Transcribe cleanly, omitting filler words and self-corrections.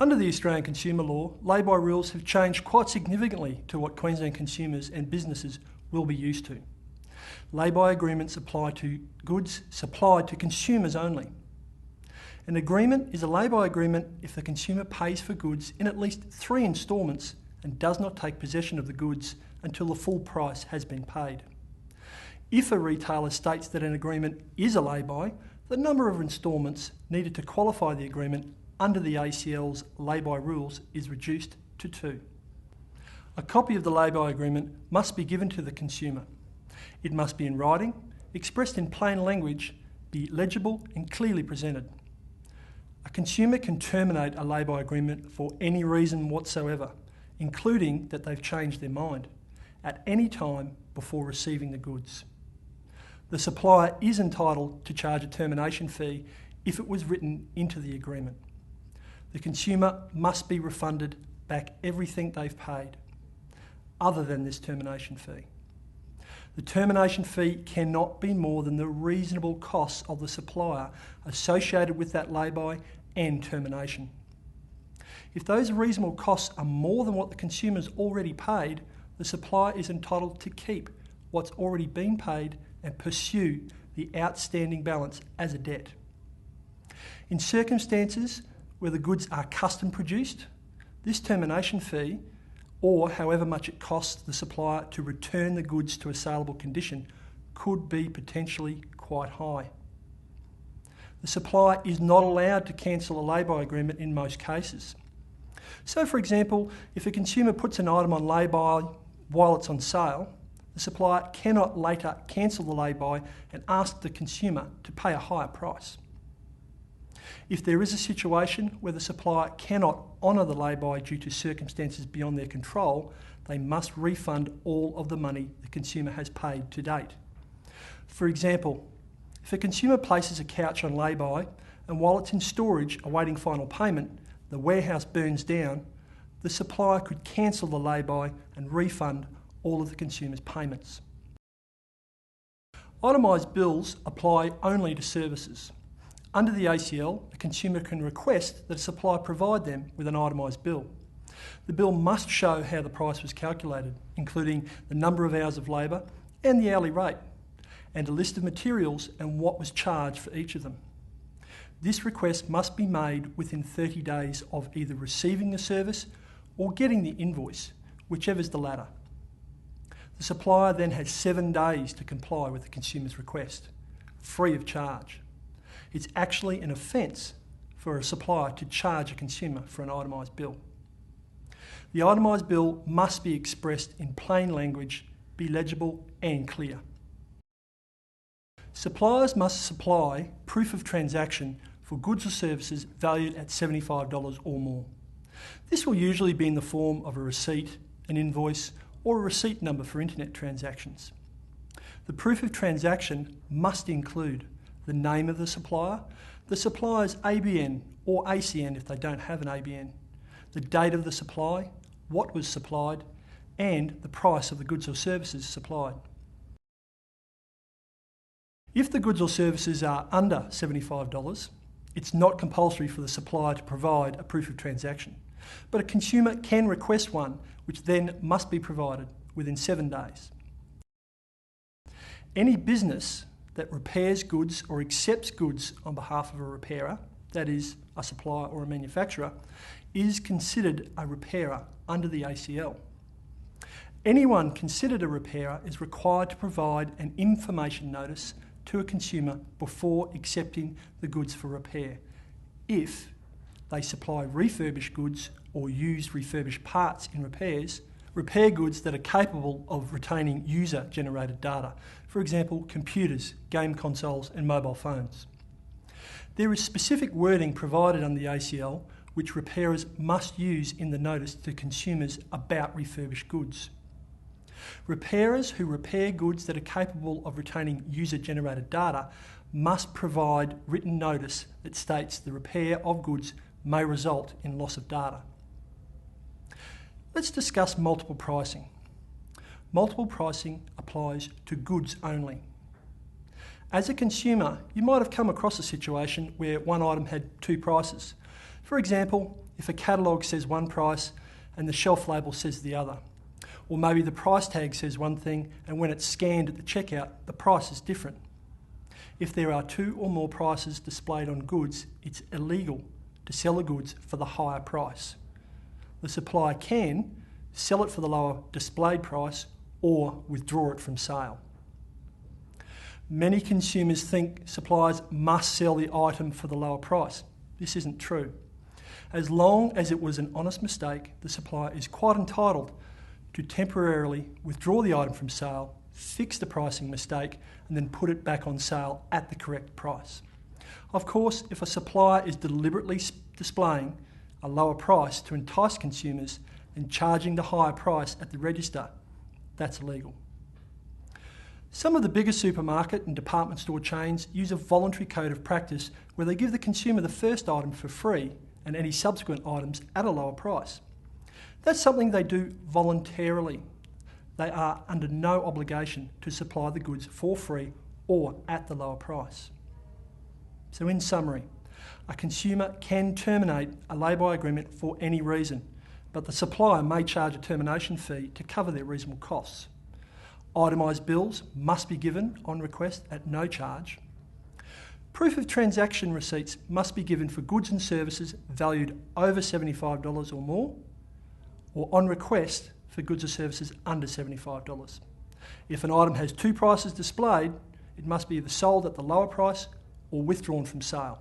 Under the Australian consumer law, lay-by rules have changed quite significantly to what Queensland consumers and businesses will be used to. Lay-by agreements apply to goods supplied to consumers only. An agreement is a lay-by agreement if the consumer pays for goods in at least 3 instalments and does not take possession of the goods until the full price has been paid. If a retailer states that an agreement is a lay-by, the number of instalments needed to qualify the agreement under the ACL's lay-by rules is reduced to 2. A copy of the lay-by agreement must be given to the consumer. It must be in writing, expressed in plain language, be legible and clearly presented. A consumer can terminate a lay-by agreement for any reason whatsoever, including that they've changed their mind, at any time before receiving the goods. The supplier is entitled to charge a termination fee if it was written into the agreement. The consumer must be refunded back everything they've paid, other than this termination fee. The termination fee cannot be more than the reasonable costs of the supplier associated with that lay-by and termination. If those reasonable costs are more than what the consumer's already paid, the supplier is entitled to keep what's already been paid and pursue the outstanding balance as a debt. In circumstances where the goods are custom produced, this termination fee, or however much it costs the supplier to return the goods to a saleable condition, could be potentially quite high. The supplier is not allowed to cancel a lay-by agreement in most cases. So, for example, if a consumer puts an item on lay-by while it's on sale, the supplier cannot later cancel the lay-by and ask the consumer to pay a higher price. If there is a situation where the supplier cannot honour the lay-by due to circumstances beyond their control, they must refund all of the money the consumer has paid to date. For example, if a consumer places a couch on lay-by and while it's in storage awaiting final payment, the warehouse burns down, the supplier could cancel the lay-by and refund all of the consumer's payments. Itemised bills apply only to services. Under the ACL, a consumer can request that a supplier provide them with an itemised bill. The bill must show how the price was calculated, including the number of hours of labour and the hourly rate, and a list of materials and what was charged for each of them. This request must be made within 30 days of either receiving the service or getting the invoice, whichever is the latter. The supplier then has 7 days to comply with the consumer's request, free of charge. It's actually an offence for a supplier to charge a consumer for an itemised bill. The itemised bill must be expressed in plain language, be legible and clear. Suppliers must supply proof of transaction for goods or services valued at $75 or more. This will usually be in the form of a receipt, an invoice, or a receipt number for internet transactions. The proof of transaction must include the name of the supplier's ABN or ACN if they don't have an ABN, the date of the supply, what was supplied, and the price of the goods or services supplied. If the goods or services are under $75, it's not compulsory for the supplier to provide a proof of transaction, but a consumer can request one, which then must be provided within 7 days. Any business that repairs goods or accepts goods on behalf of a repairer, that is, a supplier or a manufacturer, is considered a repairer under the ACL. Anyone considered a repairer is required to provide an information notice to a consumer before accepting the goods for repair, if they supply refurbished goods or use refurbished parts in repairs, repair goods that are capable of retaining user-generated data, for example, computers, game consoles and mobile phones. There is specific wording provided under the ACL which repairers must use in the notice to consumers about refurbished goods. Repairers who repair goods that are capable of retaining user-generated data must provide written notice that states the repair of goods may result in loss of data. Let's discuss multiple pricing. Multiple pricing applies to goods only. As a consumer, you might have come across a situation where one item had 2 prices. For example, if a catalogue says one price and the shelf label says the other. Or maybe the price tag says one thing and when it's scanned at the checkout, the price is different. If there are two or more prices displayed on goods, it's illegal to sell the goods for the higher price. The supplier can sell it for the lower displayed price or withdraw it from sale. Many consumers think suppliers must sell the item for the lower price. This isn't true. As long as it was an honest mistake, the supplier is quite entitled to temporarily withdraw the item from sale, fix the pricing mistake, and then put it back on sale at the correct price. Of course, if a supplier is deliberately displaying a lower price to entice consumers and charging the higher price at the register, that's illegal. Some of the bigger supermarket and department store chains use a voluntary code of practice where they give the consumer the first item for free and any subsequent items at a lower price. That's something they do voluntarily. They are under no obligation to supply the goods for free or at the lower price. So in summary, a consumer can terminate a lay-by agreement for any reason, but the supplier may charge a termination fee to cover their reasonable costs. Itemised bills must be given on request at no charge. Proof of transaction receipts must be given for goods and services valued over $75 or more, or on request for goods or services under $75. If an item has two prices displayed, it must be either sold at the lower price or withdrawn from sale.